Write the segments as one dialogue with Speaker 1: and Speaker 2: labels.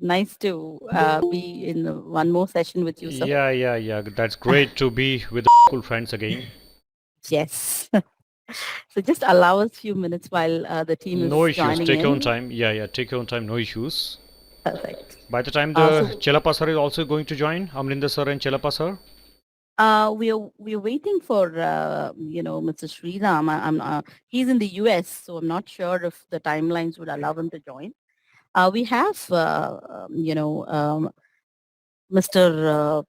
Speaker 1: Nice to be in one more session with you, sir.
Speaker 2: Yeah. That's great to be with school friends again.
Speaker 1: Yes. So just allow us a few minutes while the team
Speaker 2: No
Speaker 1: is
Speaker 2: issues.
Speaker 1: joining
Speaker 2: Take your own
Speaker 1: in.
Speaker 2: time. Yeah. Take your own time. No issues.
Speaker 1: Perfect.
Speaker 2: By the time
Speaker 1: Uh,
Speaker 2: the
Speaker 1: so
Speaker 2: Chelapa sir is also going to join, Amrinder sir and Chelapa sir.
Speaker 1: we're waiting for Mr. Sriram. He's in the US, so I'm not sure if the timelines would allow him to join. We have Mr.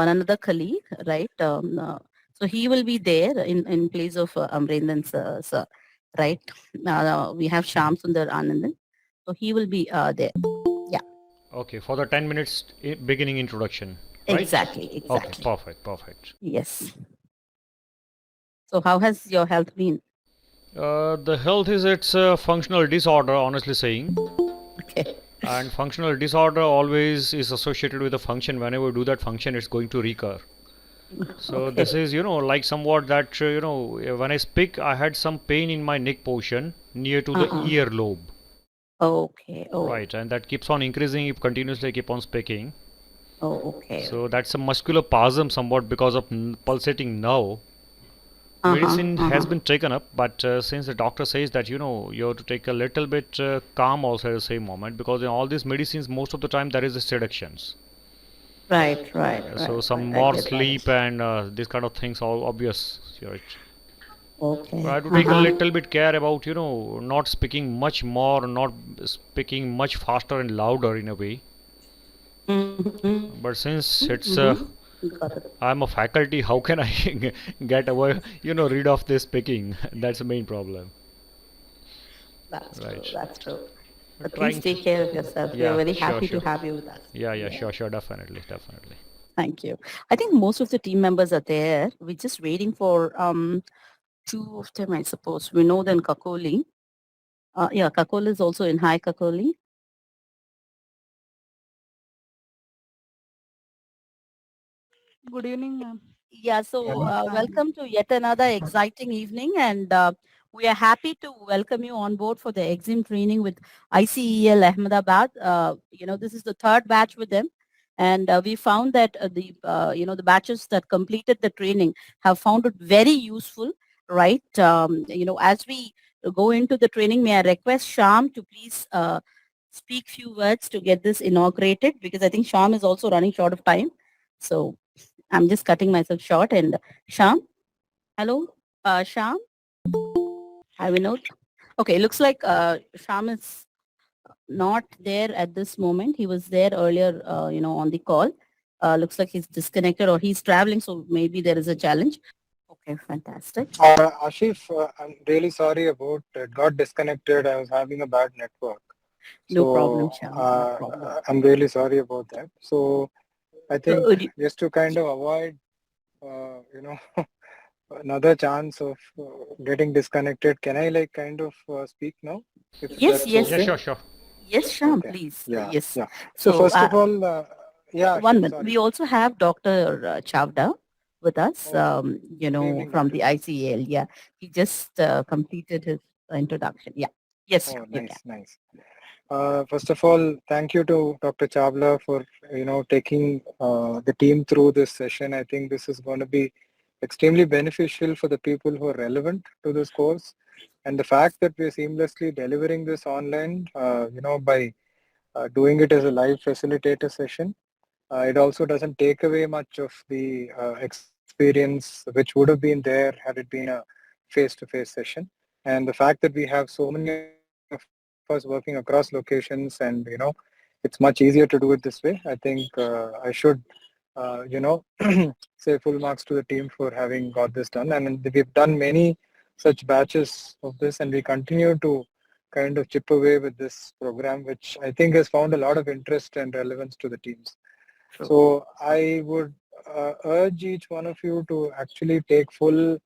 Speaker 1: One another colleague, right? So he will be there in place of Amrendan sir, right? We have Sham Sundar Anandan, so he will be there. Yeah,
Speaker 2: Okay, for the 10 minutes beginning introduction, right?
Speaker 1: exactly,
Speaker 2: Okay,
Speaker 1: exactly.
Speaker 2: perfect.
Speaker 1: Yes. So how has your health been?
Speaker 2: The health is its functional disorder, honestly saying.
Speaker 1: Okay.
Speaker 2: And functional disorder always is associated with a function. Whenever we do that function, it's going to recur. So
Speaker 1: Okay.
Speaker 2: this is, like somewhat that, when I speak, I had some pain in my neck portion near to the
Speaker 1: Uh-uh.
Speaker 2: ear lobe.
Speaker 1: Okay. Oh.
Speaker 2: Right, and that keeps on increasing if continuously I keep on speaking.
Speaker 1: Oh. Okay.
Speaker 2: So that's a muscular spasm somewhat because of pulsating nerve.
Speaker 1: Uh-huh.
Speaker 2: Medicine has
Speaker 1: Uh-huh.
Speaker 2: been taken up, but since the doctor says that you have to take a little bit calm also at the same moment, because in all these medicines most of the time there is a seductions.
Speaker 1: Right. Right.
Speaker 2: So
Speaker 1: Right.
Speaker 2: some
Speaker 1: Right. I
Speaker 2: more
Speaker 1: get that.
Speaker 2: sleep and these kind of things are obvious. Right. So I
Speaker 1: Okay.
Speaker 2: have to take a
Speaker 1: Uh-huh.
Speaker 2: little bit care about not speaking much more, not speaking much faster and louder in a way.
Speaker 1: Mm-hmm.
Speaker 2: But since it's
Speaker 1: Mm-hmm. Got it.
Speaker 2: I'm a faculty, how can I get away, rid of this speaking? That's the main problem.
Speaker 1: That's true.
Speaker 2: Right.
Speaker 1: That's true.
Speaker 2: We're
Speaker 1: But please
Speaker 2: trying to.
Speaker 1: take care of yourself. We are
Speaker 2: Yeah,
Speaker 1: very
Speaker 2: sure,
Speaker 1: happy to
Speaker 2: sure.
Speaker 1: have you with us.
Speaker 2: Yeah,
Speaker 1: Yeah.
Speaker 2: sure, definitely.
Speaker 1: Thank you. I think most of the team members are there. We're just waiting for two of them, I suppose. Vinod and Kakoli. Yeah, Kakoli is also in. Hi, Kakoli.
Speaker 3: Good evening, ma'am.
Speaker 1: Yeah, so welcome to yet another exciting evening, and we are happy to welcome you on board for the Exim training with ICEL Ahmedabad. This is the third batch with them, and we found that the batches that completed the training have found it very useful, right? As we go into the training, may I request Sham to please speak few words to get this inaugurated, because I think Sham is also running short of time. So I'm just cutting myself short. And Sham, hello, Sham, have a note. Okay, looks like Sham is not there at this moment. He was there earlier, on the call. Looks like he's disconnected or he's traveling, so maybe there is a challenge. Okay, fantastic.
Speaker 4: Ashif, I'm really sorry about it. Got disconnected. I was having a bad network.
Speaker 1: No
Speaker 4: So
Speaker 1: problem, Sham, no problem.
Speaker 4: I'm really sorry about that. So I
Speaker 1: So,
Speaker 4: think just to kind of avoid, another chance of getting disconnected, can I like kind of speak now? If
Speaker 1: yes,
Speaker 4: that's
Speaker 2: Yeah,
Speaker 1: yes,
Speaker 4: okay?
Speaker 2: sure.
Speaker 1: yes, Sham,
Speaker 4: Okay.
Speaker 1: please.
Speaker 4: Yeah.
Speaker 1: Yes.
Speaker 4: Yeah. So
Speaker 1: So,
Speaker 4: first of all, yeah,
Speaker 1: one
Speaker 4: Ashif,
Speaker 1: minute.
Speaker 4: sorry.
Speaker 1: We also have Dr. Chavda with us,
Speaker 4: Oh, good evening,
Speaker 1: from the
Speaker 4: Dr. Chavda.
Speaker 1: ICEL. Yeah, he just completed his introduction. Yeah. Yes,
Speaker 4: Oh,
Speaker 1: you can.
Speaker 4: nice. First of all, thank you to Dr. Chavla for taking the team through this session. I think this is going to be extremely beneficial for the people who are relevant to this course, and the fact that we're seamlessly delivering this online, by doing it as a live facilitator session, it also doesn't take away much of the experience which would have been there had it been a face-to-face session. And the fact that we have so many of us working across locations and, it's much easier to do it this way. I think I should, say full marks to the team for having got this done. And we've done many such batches of this, and we continue to kind of chip away with this program, which I think has found a lot of interest and relevance to the teams.
Speaker 1: True.
Speaker 4: So I would urge each one of you to actually take full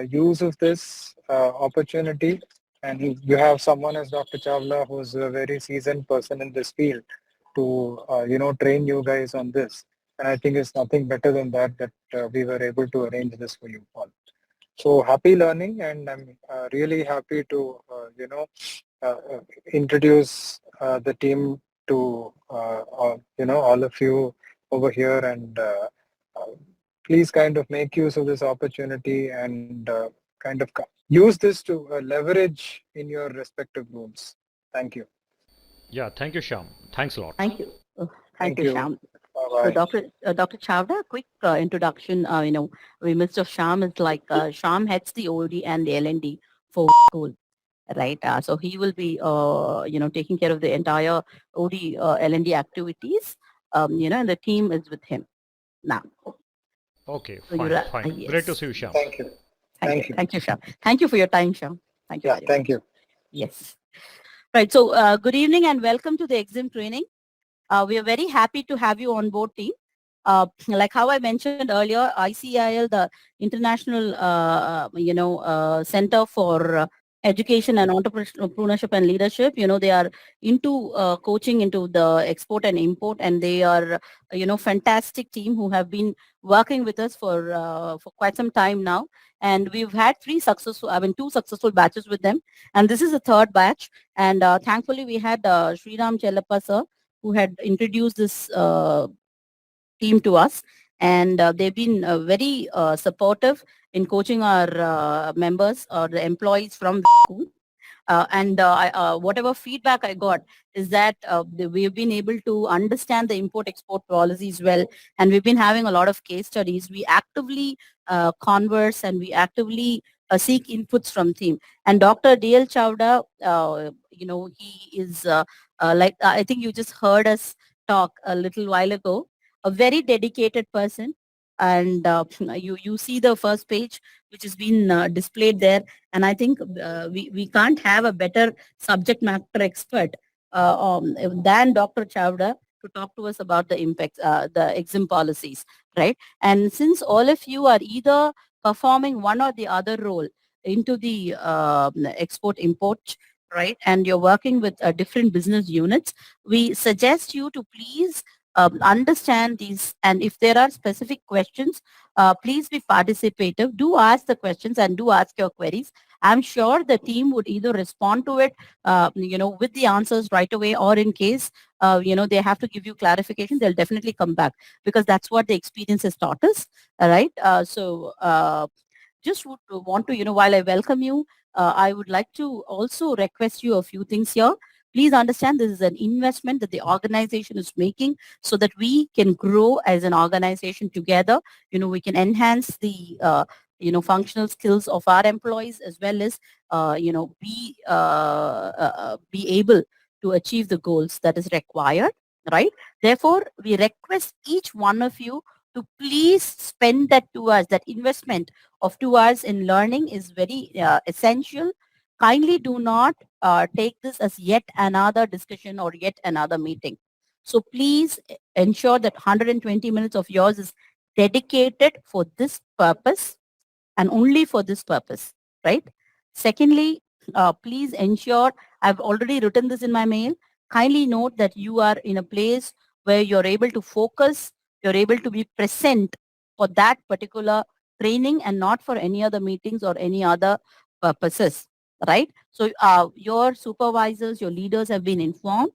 Speaker 4: use of this opportunity. And you have someone as Dr. Chawla, who's a very seasoned person in this field, to train you guys on this. And I think it's nothing better than that we were able to arrange this for you all. So happy learning, and I'm really happy to introduce the team to all of you over here, and uh, please kind of make use of this opportunity and kind of use this to leverage in your respective rooms. Thank you.
Speaker 2: Yeah, thank you, Shyam. Thanks a lot.
Speaker 1: Thank you. Thank
Speaker 4: Thank
Speaker 1: you,
Speaker 4: you.
Speaker 1: Shyam. So,
Speaker 4: Bye-bye.
Speaker 1: Dr. Chawda, quick introduction. We Mr. Shyam is like Shyam heads the OD and the L&D for school, right? So he will be, taking care of the entire OD L&D activities. And the team is with him now.
Speaker 2: Okay,
Speaker 1: So
Speaker 2: fine, fine. Great to
Speaker 1: yes.
Speaker 2: see you, Shyam.
Speaker 4: Thank you.
Speaker 1: Thank you, Shyam. Thank you for your time, Shyam. Thank you very
Speaker 4: Thank
Speaker 1: much.
Speaker 4: you.
Speaker 1: Yes. Right. So, good evening and welcome to the Exim training. We are very happy to have you on board, team. Like how I mentioned earlier, ICEEL, the International, Center for Education and Entrepreneurship and Leadership, they are into coaching into the export and import, and they are, fantastic team who have been working with us for quite some time now. And we've had two successful batches with them, and this is the third batch. And thankfully, we had Sriram Chellappa sir, who had introduced this team to us, and they've been very supportive in coaching our members or the employees from the school. Whatever feedback I got is that we've been able to understand the import-export policies well, and we've been having a lot of case studies. We actively converse and we actively seek inputs from team. And Dr. D.L. Chawda, he is like I think you just heard us talk a little while ago, a very dedicated person. And you see the first page which has been displayed there, and I think we can't have a better subject matter expert than Dr. Chawda to talk to us about the impacts, the Exim policies, right? And since all of you are either performing one or the other role into the export import, right, and you're working with different business units, we suggest you to please understand these, and if there are specific questions, please be participative. Do ask the questions and do ask your queries. I'm sure the team would either respond to it, with the answers right away, or in case, they have to give you clarification, they'll definitely come back, because that's what the experience has taught us. All right. Just would want to, while I welcome you, I would like to also request you a few things here. Please understand this is an investment that the organization is making so that we can grow as an organization together. We can enhance the, functional skills of our employees, as well as, be able to achieve the goals that is required, right? Therefore, we request each one of you to please spend that 2 hours, that investment of 2 hours in learning is very essential. Kindly do not take this as yet another discussion or yet another meeting. So please ensure that 120 minutes of yours is dedicated for this purpose and only for this purpose, right? Secondly, please ensure, I've already written this in my mail, kindly note that you are in a place where you're able to focus, you're able to be present for that particular training and not for any other meetings or any other purposes, right? So your supervisors, your leaders have been informed.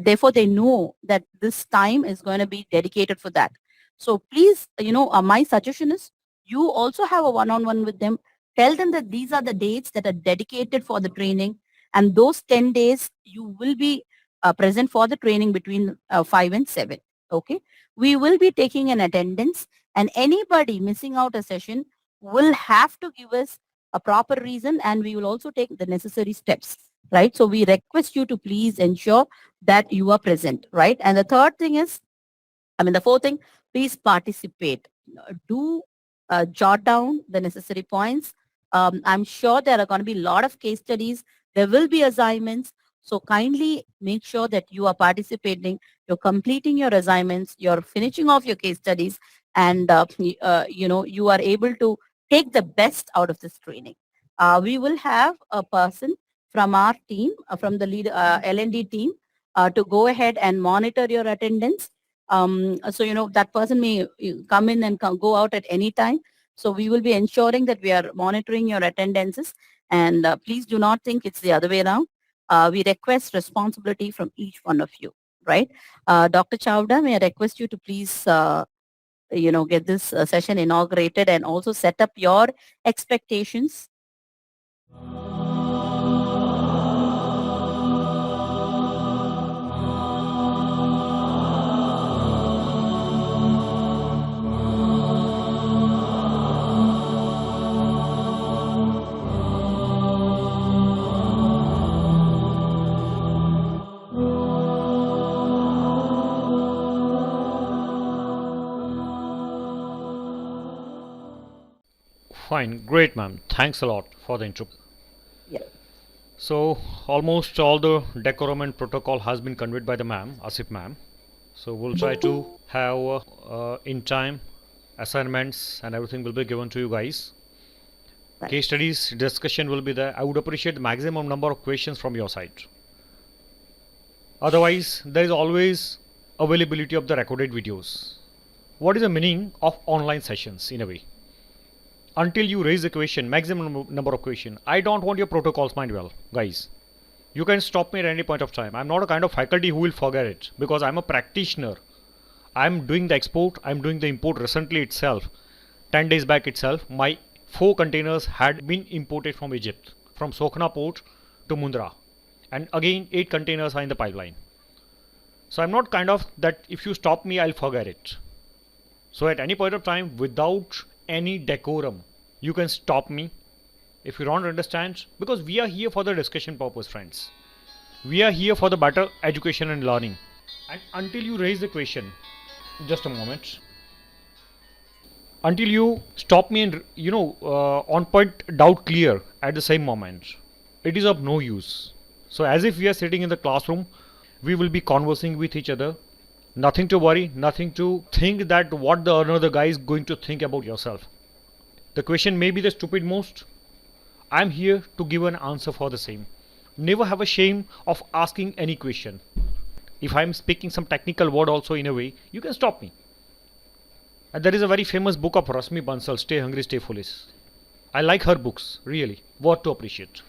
Speaker 1: Therefore, they know that this time is going to be dedicated for that. So please, my suggestion is you also have a one-on-one with them. Tell them that these are the dates that are dedicated for the training, and those 10 days you will be present for the training between 5 and 7. Okay. We will be taking an attendance, and anybody missing out a session will have to give us a proper reason, and we will also take the necessary steps, right? So we request you to please ensure that you are present, right? And the third thing is, the fourth thing, please participate. Do jot down the necessary points. I'm sure there are going to be a lot of case studies. There will be assignments. So kindly make sure that you are participating, you're completing your assignments, you're finishing off your case studies, and you are able to take the best out of this training. We will have a person from our team, from the lead L&D team, to go ahead and monitor your attendance. So, that person may come in and go out at any time. So we will be ensuring that we are monitoring your attendances, and please do not think it's the other way around. we request responsibility from each one of you, right? Dr. Chawda, may I request you to please, get this session inaugurated and also set up your expectations.
Speaker 2: Fine, great, ma'am. Thanks a lot for the intro.
Speaker 1: Yeah.
Speaker 2: So, almost all the decorum and protocol has been conveyed by the ma'am, Asif ma'am. So, we'll try to have in time assignments and everything will be given to you guys.
Speaker 1: Right.
Speaker 2: Case studies discussion will be there. I would appreciate the maximum number of questions from your side. Otherwise, there is always availability of the recorded videos. What is the meaning of online sessions in a way? Until you raise the question, maximum number of questions. I don't want your protocols, mind well, guys. You can stop me at any point of time. I'm not a kind of faculty who will forget it because I'm a practitioner. I'm doing the export, I'm doing the import recently itself. 10 days back itself, my 4 containers had been imported from Egypt, from Sokhna port to Mundra. And again, 8 containers are in the pipeline. So I'm not kind of that if you stop me, I'll forget it. So at any point of time, without any decorum, you can stop me if you don't understand, because we are here for the discussion purpose, friends. We are here for the better education and learning. And until you raise the question, just a moment, until you stop me and on point doubt clear at the same moment, it is of no use. So as if we are sitting in the classroom, we will be conversing with each other. Nothing to worry, nothing to think that what the another guy is going to think about yourself. The question may be the stupid most. I'm here to give an answer for the same. Never have a shame of asking any question. If I'm speaking some technical word also in a way, you can stop me. And there is a very famous book of Rasmi Bansal, Stay Hungry, Stay Foolish. I like her books, really, worth to appreciate.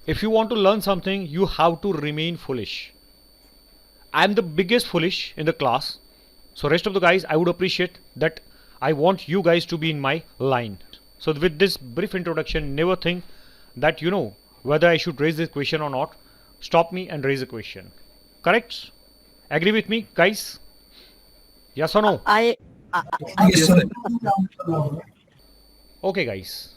Speaker 2: If you want to learn something, you have to remain foolish. I'm the biggest foolish in the class. So rest of the guys, I would appreciate that. I want you guys to be in my line. So with this brief introduction, never think that whether I should raise this question or not. Stop me and raise a question. Correct? Agree with me, guys? Yes or no?
Speaker 1: Yes, sir.
Speaker 2: Okay, guys.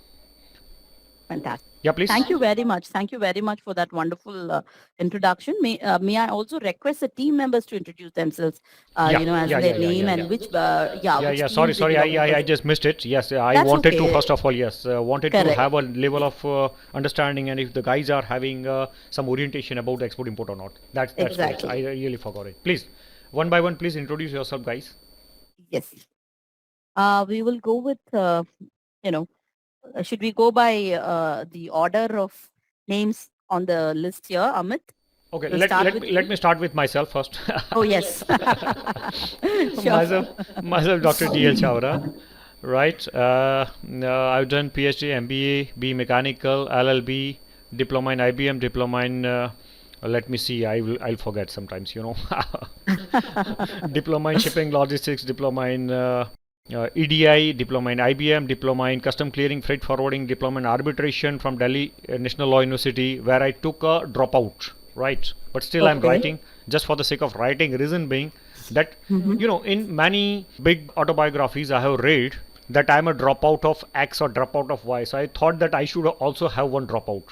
Speaker 1: Fantastic.
Speaker 2: Yeah, please.
Speaker 1: Thank you very much. Thank you very much for that wonderful introduction. May I also request the team members to introduce themselves, as their name and which,
Speaker 2: Sorry, I just missed it. Yes, I
Speaker 1: That's
Speaker 2: wanted
Speaker 1: okay.
Speaker 2: to, first of all, wanted
Speaker 1: Correct.
Speaker 2: to have a level of understanding, and if the guys are having some orientation about export import or not. That's
Speaker 1: Exactly.
Speaker 2: correct. I really forgot it. Please, one by one, please introduce yourself, guys.
Speaker 1: Yes. We will go with, should we go by the order of names on the list here, Amit?
Speaker 2: Okay,
Speaker 1: We'll
Speaker 2: let me start with myself first.
Speaker 1: Oh, yes. Sure.
Speaker 2: myself, Dr. D.L. Chawda, right? I've done PhD, MBA, B Mechanical, LLB, Diploma in IBM, Diploma in, let me see, I'll forget sometimes, Diploma in Shipping Logistics, Diploma in EDI, Diploma in IBM, Diploma in Custom Clearing, Freight Forwarding, Diploma in Arbitration from Delhi National Law University, where I took a dropout, right? But still I'm writing just for the sake of writing. Reason being that, in many big autobiographies I have read that I'm a dropout of X or dropout of Y. So I thought that I should also have one dropout.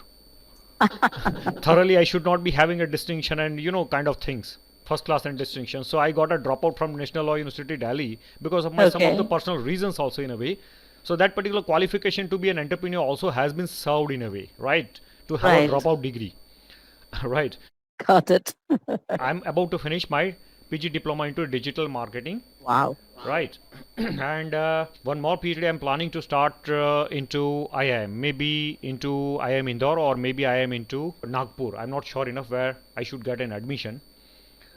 Speaker 2: Thoroughly, I should not be having a distinction and, kind of things. First class and distinction. So I got a dropout from National Law University, Delhi, because of some of the personal reasons also in a way. So that particular qualification to be an entrepreneur also has been served in a way, right? To have a dropout degree, right?
Speaker 1: Got it.
Speaker 2: I'm about to finish my PG diploma into digital marketing.
Speaker 1: Wow.
Speaker 2: Right. And one more PhD I'm planning to start into IIM, maybe into IIM Indore or maybe IIM into Nagpur. I'm not sure enough where I should get an admission.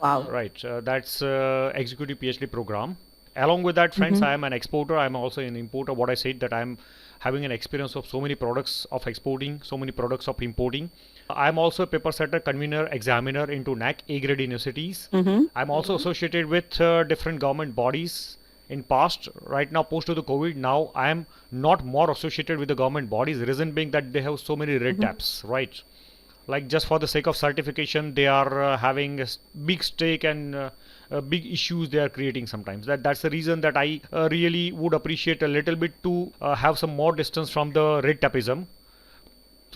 Speaker 1: Wow.
Speaker 2: Right. That's executive PhD program. Along with that, friends, I am an exporter. I'm also an importer. What I said that I'm having an experience of so many products of exporting, so many products of importing. I'm also a paper setter, convener, examiner into NAC A-grade universities. I'm also associated with different government bodies in past. Right now, post to the COVID, now I am not more associated with the government bodies. Reason being that they have so many red taps, right? Like just for the sake of certification, they are having a big stake and big issues they are creating sometimes. That's the reason that I really would appreciate a little bit to have some more distance from the red tapism.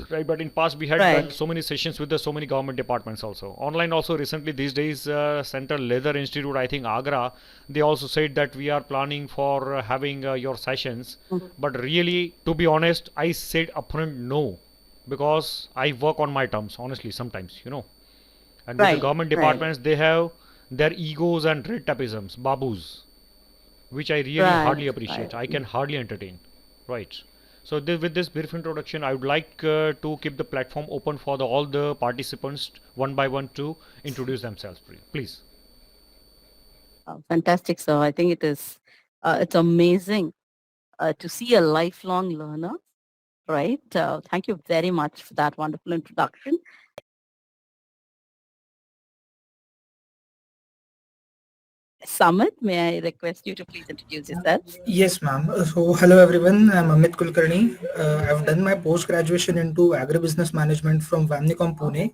Speaker 2: Right, but in past we had so many sessions with the so many government departments also. Online also recently these days, Central Leather Institute, I think Agra, they also said that we are planning for having your sessions. But really, to be honest, I said upfront no, because I work on my terms, honestly, sometimes, you know. And with the government departments, they have their egos and red tapisms, babus, which I really hardly appreciate. I can hardly entertain. Right. So with this brief introduction, I would like to keep the platform open for all the participants one by one to introduce themselves. Please.
Speaker 1: Fantastic, sir. I think it's amazing to see a lifelong learner, right? Thank you very much for that wonderful introduction. Sumit, may I request you to please introduce yourself?
Speaker 5: Yes, ma'am. So, hello everyone. I'm Amit Kulkarni. I've done my post-graduation into agribusiness management from Vamnicom, Pune,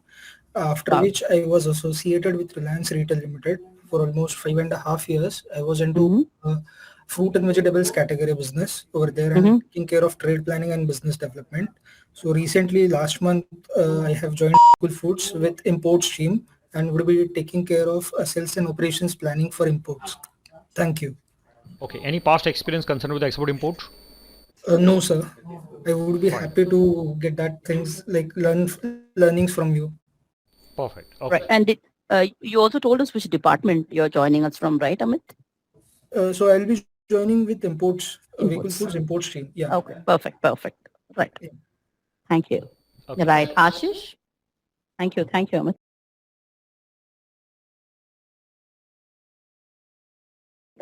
Speaker 5: after which I was associated with Reliance Retail Limited for almost 5.5 years. I was into fruit and vegetables category business over there and taking care of trade planning and business development. So recently, last month, I have joined Cool Foods with import stream and would be taking care of sales and operations planning for imports. Thank you.
Speaker 2: Okay. Any past experience concerned with export import?
Speaker 5: No, sir. I would be happy to get that things like learnings from you.
Speaker 2: Perfect. Okay.
Speaker 1: Right. And you also told us which department you're joining us from, right, Amit?
Speaker 5: So I'll be joining with imports, vehicle foods import stream. Yeah.
Speaker 1: Okay. Perfect. Perfect. Right.
Speaker 5: Yeah.
Speaker 1: Thank you.
Speaker 2: Okay.
Speaker 1: Right. Ashish? Thank you. Thank you, Amit.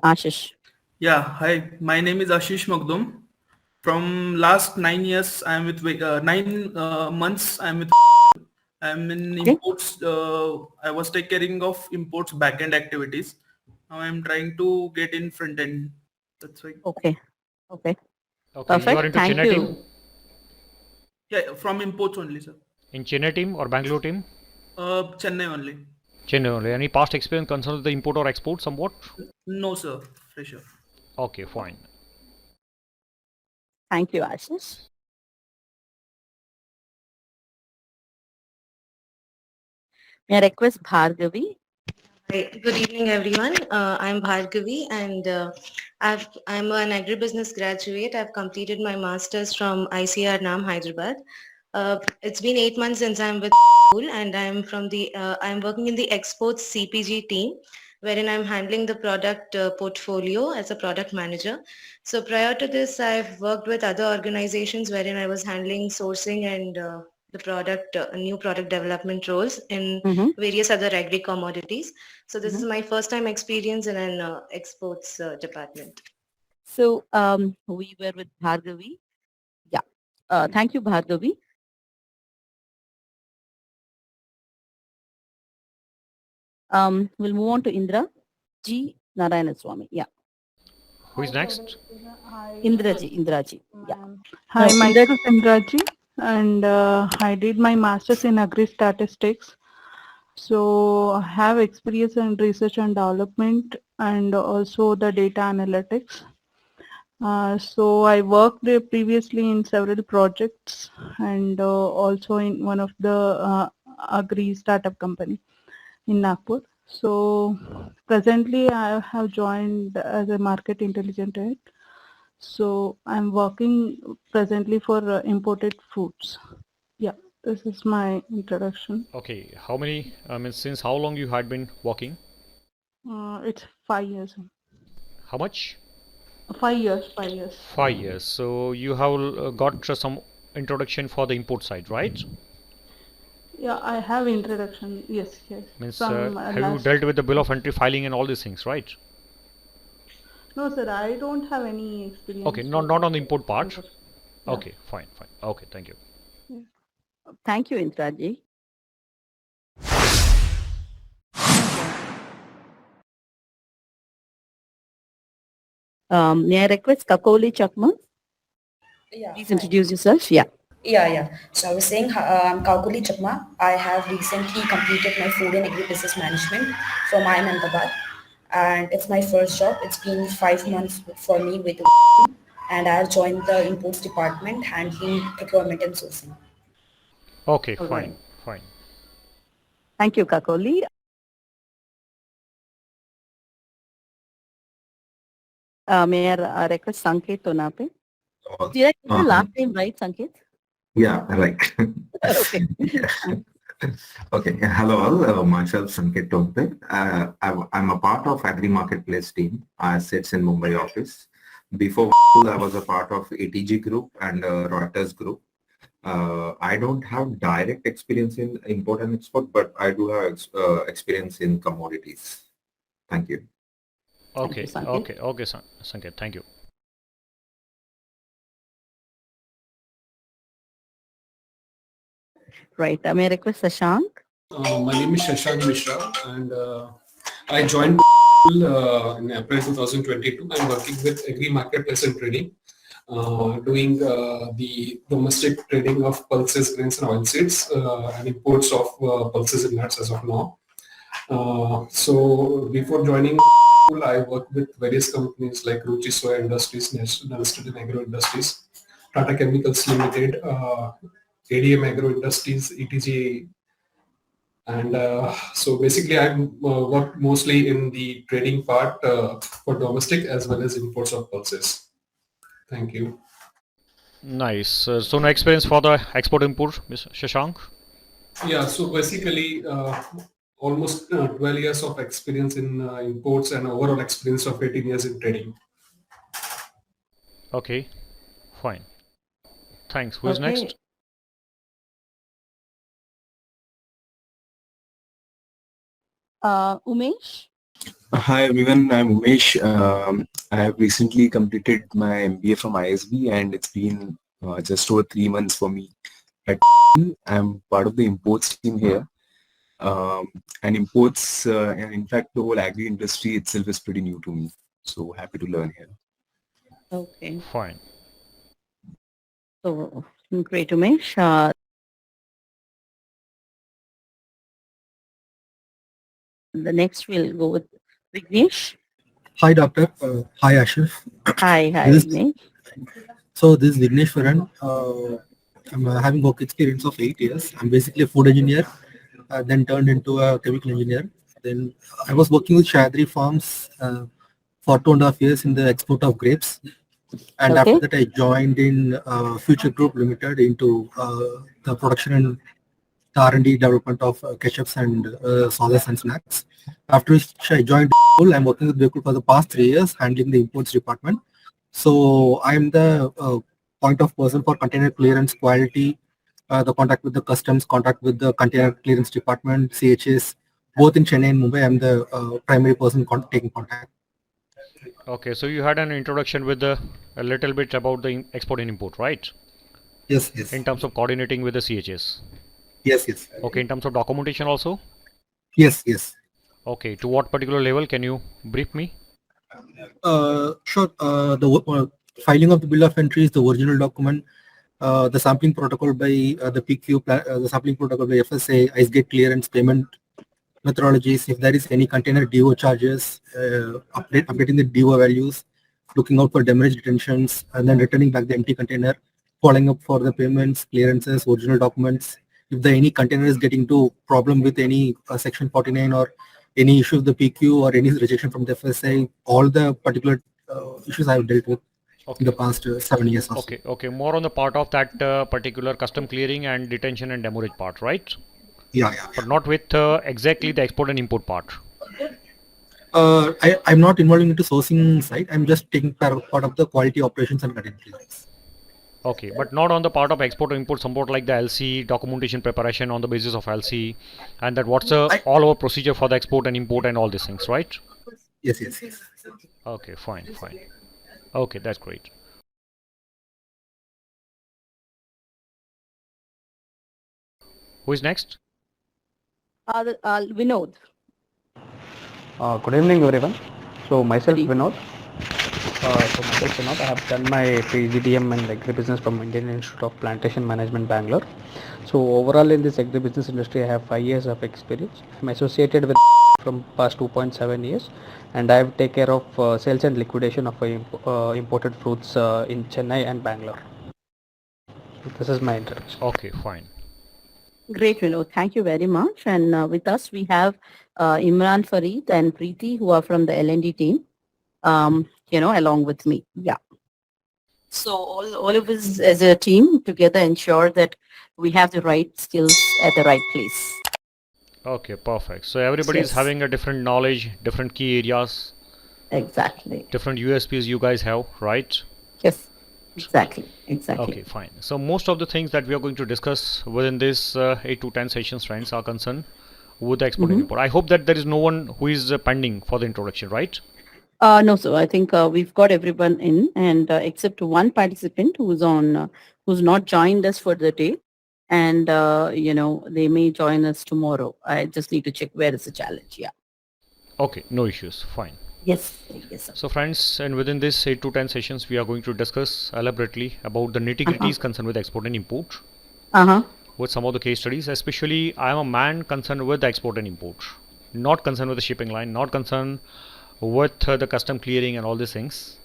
Speaker 1: Ashish.
Speaker 6: Yeah, hi. My name is Ashish Magdum. From last 9 years, I'm with 9 months. I'm with. I'm in imports. I was taking care of imports backend activities. Now I'm trying to get in front end. That's why.
Speaker 1: Okay. Okay.
Speaker 2: Okay.
Speaker 1: Perfect.
Speaker 2: You are into
Speaker 1: Thank
Speaker 2: Chennai
Speaker 1: you.
Speaker 2: team?
Speaker 6: Yeah, from imports only, sir.
Speaker 2: In Chennai team or Bangalore team?
Speaker 6: Chennai only.
Speaker 2: Chennai only. Any past experience concerned with the import or export somewhat?
Speaker 6: No, sir. Fresher.
Speaker 2: Okay, fine.
Speaker 1: Thank you, Ashish. May I request Bhargavi?
Speaker 7: Hi, good evening, everyone. I'm Bhargavi, and I'm an agribusiness graduate. I've completed my master's from IIM Hyderabad. It's been 8 months since I'm with school, and I'm working in the exports CPG team, wherein I'm handling the product portfolio as a product manager. So prior to this, I've worked with other organizations wherein I was handling sourcing and the product, new product development roles in various other agri commodities. So this is my first time experience in an exports department.
Speaker 1: So we were with Bhargavi. Yeah. Thank you, Bhargavi. We'll move on to Indra G. Narayanaswamy. Yeah.
Speaker 2: Who is next?
Speaker 1: Indraji. Yeah.
Speaker 3: Hi,
Speaker 1: No,
Speaker 3: myself is Indraji, and I did my master's in agri-statistics. So I have experience in research and development and also the data analytics. So I worked previously in several projects and also in one of the agri startup company in Nagpur. So presently I have joined as a market intelligence head. So I'm working presently for imported foods. Yeah, this is my introduction.
Speaker 2: Okay. How many, since how long you had been working?
Speaker 3: It's 5 years.
Speaker 2: How much?
Speaker 3: 5 years, 5 years.
Speaker 2: 5 years. So you have got some introduction for the import side, right?
Speaker 3: Yeah, I have introduction. Yes, yes.
Speaker 2: Means
Speaker 3: Some
Speaker 2: have you dealt with the bill of entry filing and all these things, right?
Speaker 3: No, sir, I don't have any experience.
Speaker 2: Okay, not on the import part.
Speaker 3: import.
Speaker 2: Okay, fine. Okay, thank you.
Speaker 1: Thank you, Indraji. May I request Kakoli Chakma?
Speaker 8: Yeah,
Speaker 1: Please
Speaker 8: hi.
Speaker 1: introduce yourself. Yeah.
Speaker 8: Yeah. So I was saying, I'm Kaukuli Chakma. I have recently completed my food and agribusiness management from IIM-AHMEDABAD, and it's my first job. It's been 5 months for me with, and I have joined the imports department handling procurement and sourcing.
Speaker 2: Okay,
Speaker 1: All right.
Speaker 2: fine.
Speaker 1: Thank you, Kakoli. May I request Sanket Tonape? Did I get the last name right, Sanket?
Speaker 9: Yeah, right.
Speaker 1: Okay.
Speaker 9: Okay. Hello all. Myself Sanket Tompe. I'm a part of Agri Marketplace team. I sits in Mumbai office. Before I was a part of ATG Group and Reuters Group. I don't have direct experience in import and export, but I do have experience in commodities. Thank you.
Speaker 2: Okay,
Speaker 1: Thank you, Sanket.
Speaker 2: okay, Sanket, thank you.
Speaker 1: Right. May I request Sashank?
Speaker 10: My name is Shashank Mishra, and I joined in April 2022. I'm working with Agri Marketplace and Trading, doing the domestic trading of pulses, grains, and oilseeds, and imports of pulses and nuts as of now. So before joining, I worked with various companies like Ruchi Soya Industries, National Student Agro Industries, Tata Chemicals Limited, ADM Agro Industries, ETG. And so basically I work mostly in the trading part for domestic as well as imports of pulses. Thank you.
Speaker 2: Nice. So no experience for the export import, Mr. Shashank?
Speaker 10: Yeah, so basically almost 12 years of experience in imports and overall experience of 18 years in trading.
Speaker 2: Okay, fine. Thanks. Who is
Speaker 1: Okay.
Speaker 2: next?
Speaker 1: Umesh?
Speaker 11: Hi everyone, I'm Umesh. I have recently completed my MBA from ISB and it's been just over 3 months for me. I'm part of the imports team here. And imports, and in fact the whole agri industry itself is pretty new to me. So happy to learn here.
Speaker 1: Okay.
Speaker 2: Fine.
Speaker 1: So, great, Umesh. The next we'll go with Vignesh.
Speaker 5: Hi, Doctor. Hi, Ashif.
Speaker 1: Hi,
Speaker 5: This,
Speaker 1: Vignesh.
Speaker 5: so this is Vignesh Varan. I'm having work experience of 8 years. I'm basically a food engineer, then turned into a chemical engineer. Then I was working with Shadri Farms for 2.5 years in the export of grapes. And after that, I joined in Future Group Limited into the production and R&D development of ketchups and sauces and snacks. After which I joined Bakul. I'm working with Bakul for the past 3 years, handling the imports department. So I'm the point of person for container clearance quality, the contact with the customs, contact with the container clearance department, CHS, both in Chennai and Mumbai. I'm the primary person taking contact.
Speaker 2: Okay, so you had an introduction with a little bit about the export and import, right?
Speaker 5: Yes, yes.
Speaker 2: In terms of coordinating with the CHS.
Speaker 5: Yes, yes.
Speaker 2: Okay, in terms of documentation also?
Speaker 5: Yes, yes.
Speaker 2: Okay, to what particular level can you brief me?
Speaker 5: Sure. The filing of the bill of entry is the original document. The sampling protocol by the PQ, the sampling protocol by FSA, ICEEL clearance, payment methodologies. If there is any container DO charges, updating the DO values, looking out for demurrage detentions, and then returning back the empty container, following up for the payments, clearances, original documents. If any container is getting to problem with any section 49 or any issue with the PQ or any rejection from the FSA, all the particular issues I have dealt with in the past 7 years or so.
Speaker 2: Okay. More on the part of that particular custom clearing and detention and demurrage part, right?
Speaker 5: Yeah.
Speaker 2: But not with exactly the export and import part.
Speaker 5: I'm not involving into sourcing side. I'm just taking part of the quality operations and container clearance.
Speaker 2: Okay, but not on the part of export or import, somewhat like the LC documentation preparation on the basis of LC, and that what's the all over procedure for the export and import and all these things, right?
Speaker 5: Yes.
Speaker 2: Okay, fine. Okay, that's great. Who is next?
Speaker 1: Vinod.
Speaker 12: Good evening, everyone. So myself, Vinod. So myself, Vinod, I have done my PGDM and agribusiness from Indian Institute of Plantation Management, Bangalore. So overall in this agribusiness industry, I have 5 years of experience. I'm associated with from past 2.7 years, and I have take care of sales and liquidation of imported fruits in Chennai and Bangalore. This is my introduction.
Speaker 2: Okay, fine.
Speaker 1: Great, Vinod. Thank you very much. And with us, we have Imran Fareed and Preeti, who are from the L&D team, along with me. Yeah. So all of us as a team together ensure that we have the right skills at the right place.
Speaker 2: Okay, perfect. So everybody is
Speaker 1: Yes.
Speaker 2: having a different knowledge, different key areas,
Speaker 1: Exactly.
Speaker 2: different USPs you guys have, right?
Speaker 1: Yes. Exactly.
Speaker 2: Okay, fine. So most of the things that we are going to discuss within this 8 to 10 sessions, friends, are concerned with the export and import. I hope that there is no one who is pending for the introduction, right?
Speaker 1: No, sir. I think we've got everyone in, and except one participant who's on, who's not joined us for the day, and they may join us tomorrow. I just need to check where is the challenge. Yeah.
Speaker 2: Okay, no issues. Fine.
Speaker 1: Yes. Yes, sir.
Speaker 2: So friends, and within this 8 to 10 sessions, we are going to discuss elaborately about the nitty-gritties concerned with export and import. With some of the case studies, especially I am a man concerned with export and import, not concerned with the shipping line, not concerned with the custom clearing and all these things.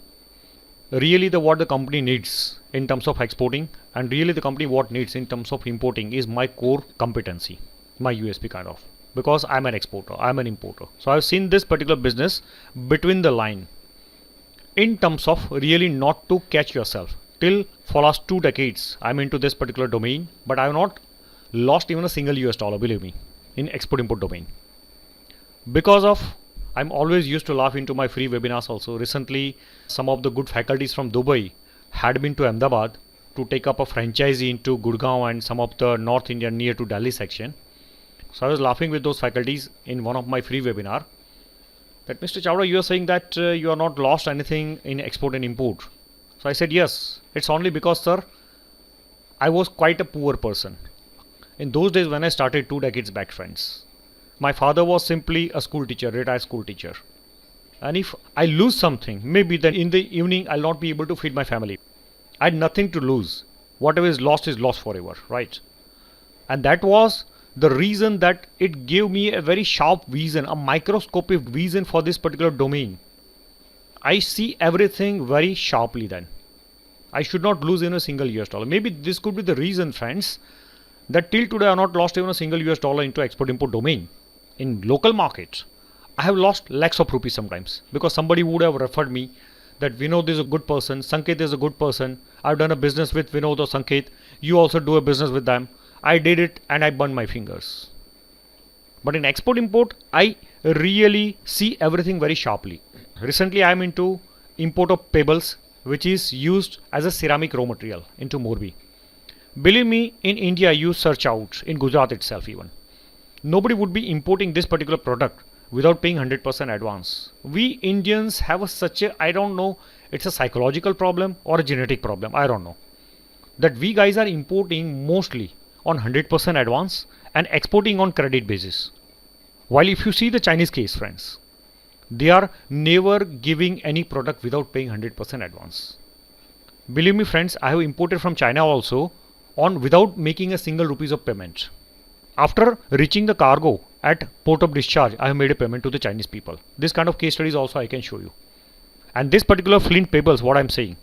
Speaker 2: Really what the company needs in terms of exporting, and really the company what needs in terms of importing is my core competency, my USP kind of, because I'm an exporter, I'm an importer. So I've seen this particular business between the line in terms of really not to catch yourself. Till for last 2 decades I'm into this particular domain, but I have not lost even a single US dollar, believe me, in export import domain, because of I'm always used to laugh into my free webinars also. Recently some of the good faculties from Dubai had been to Ahmedabad to take up a franchisee into Gurgaon and some of the North India near to Delhi section. So I was laughing with those faculties in one of my free webinar that Mr. Chawda, you are saying that you are not lost anything in export and import. So I said yes, it's only because, sir, I was quite a poor person in those days when I started 2 decades back, friends. My father was simply a school teacher, retired school teacher. And if I lose something, maybe then in the evening I'll not be able to feed my family. I had nothing to lose. Whatever is lost forever, right? And that was the reason that it gave me a very sharp vision, a microscopic vision for this particular domain. I see everything very sharply then. I should not lose even a single US dollar. Maybe this could be the reason, friends, that till today I have not lost even a single US dollar into export import domain. In local markets, I have lost lakhs of rupees sometimes because somebody would have referred me that Vinod is a good person, Sanket is a good person, I've done a business with Vinod or Sanket, you also do a business with them. I did it and I burned my fingers. But in export import, I really see everything very sharply. Recently I am into import of pebbles, which is used as a ceramic raw material into Morbi. Believe me, in India you search out, in Gujarat itself even, nobody would be importing this particular product without paying 100% advance. We Indians have such a, I don't know, it's a psychological problem or a genetic problem, I don't know, that we guys are importing mostly on 100% advance and exporting on credit basis. While if you see the Chinese case, friends, they are never giving any product without paying 100% advance. Believe me, friends, I have imported from China also on without making a single rupees of payment. After reaching the cargo at port of discharge, I have made a payment to the Chinese people. This kind of case studies also I can show you. And this particular flint pebbles, what I'm saying,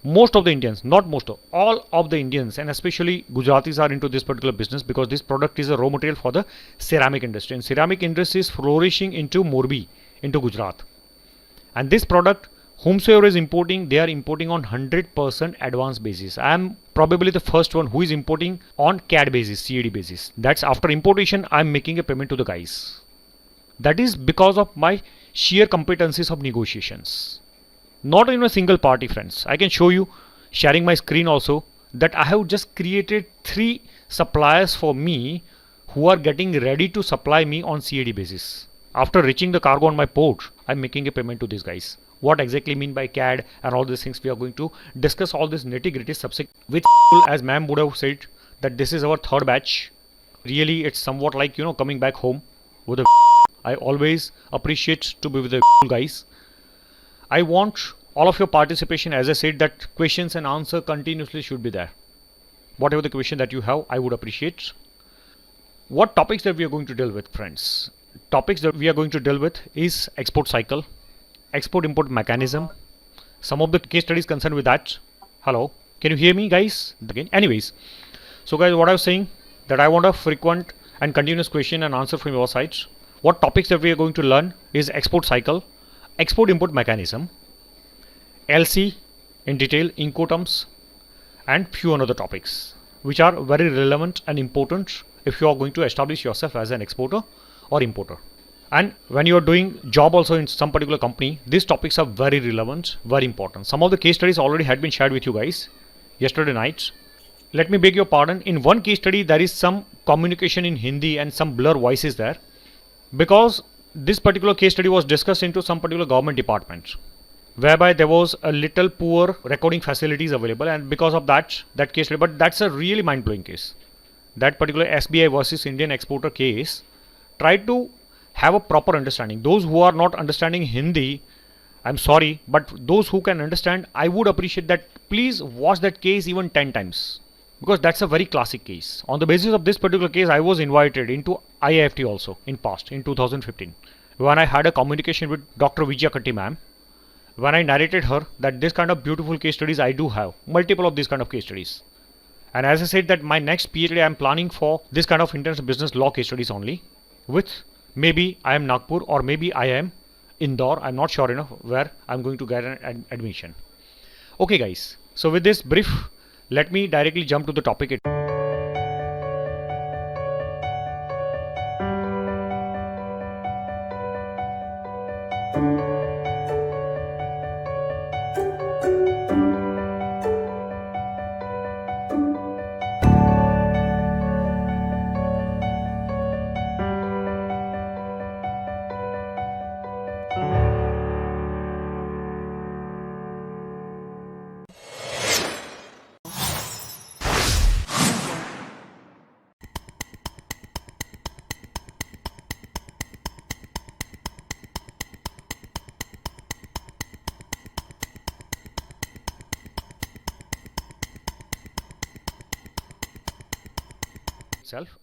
Speaker 2: most of the Indians, not most of, all of the Indians and especially Gujaratis are into this particular business because this product is a raw material for the ceramic industry. And ceramic industry is flourishing into Morbi, into Gujarat. And this product, whomsoever is importing, they are importing on 100% advance basis. I am probably the first one who is importing on CAD basis, CAD basis. That's after importation, I am making a payment to the guys. That is because of my sheer competencies of negotiations. Not in a single party, friends. I can show you, sharing my screen also, that I have just created 3 suppliers for me who are getting ready to supply me on CAD basis. After reaching the cargo on my port, I'm making a payment to these guys. What exactly mean by CAD and all these things, we are going to discuss all this nitty-gritty subject with as ma'am would have said that this is our 3rd batch. Really, it's somewhat like, coming back home with a I always appreciate to be with the guys. I want all of your participation. As I said, that questions and answer continuously should be there. Whatever the question that you have, I would appreciate. What topics that we are going to deal with, friends? Topics that we are going to deal with is export cycle, export import mechanism, some of the case studies concerned with that. Hello, can you hear me, guys? Again, anyways, so guys, what I was saying, that I want a frequent and continuous question and answer from your sides. What topics that we are going to learn is export cycle, export import mechanism, LC in detail, Incoterms, and few other topics which are very relevant and important if you are going to establish yourself as an exporter or importer. And when you are doing job also in some particular company, these topics are very relevant, very important. Some of the case studies already had been shared with you guys yesterday night. Let me beg your pardon. In one case study, there is some communication in Hindi and some blur voices there, because this particular case study was discussed into some particular government department, whereby there was a little poor recording facilities available, and because of that case study, but that's a really mind-blowing case. That particular SBI versus Indian exporter case, try to have a proper understanding. Those who are not understanding Hindi, I'm sorry, but those who can understand, I would appreciate that please watch that case even 10 times, because that's a very classic case. On the basis of this particular case, I was invited into IIFT also in past, in 2015, when I had a communication with Dr. Vijaya Katti ma'am, when I narrated her that this kind of beautiful case studies I do have, multiple of these kind of case studies. And as I said that my next PhD I am planning for this kind of international business law case studies only, with maybe IIM Nagpur or maybe IIM Indore. I'm not sure enough where I'm going to get an admission. Okay guys, so with this brief, let me directly jump to the topic. Itself.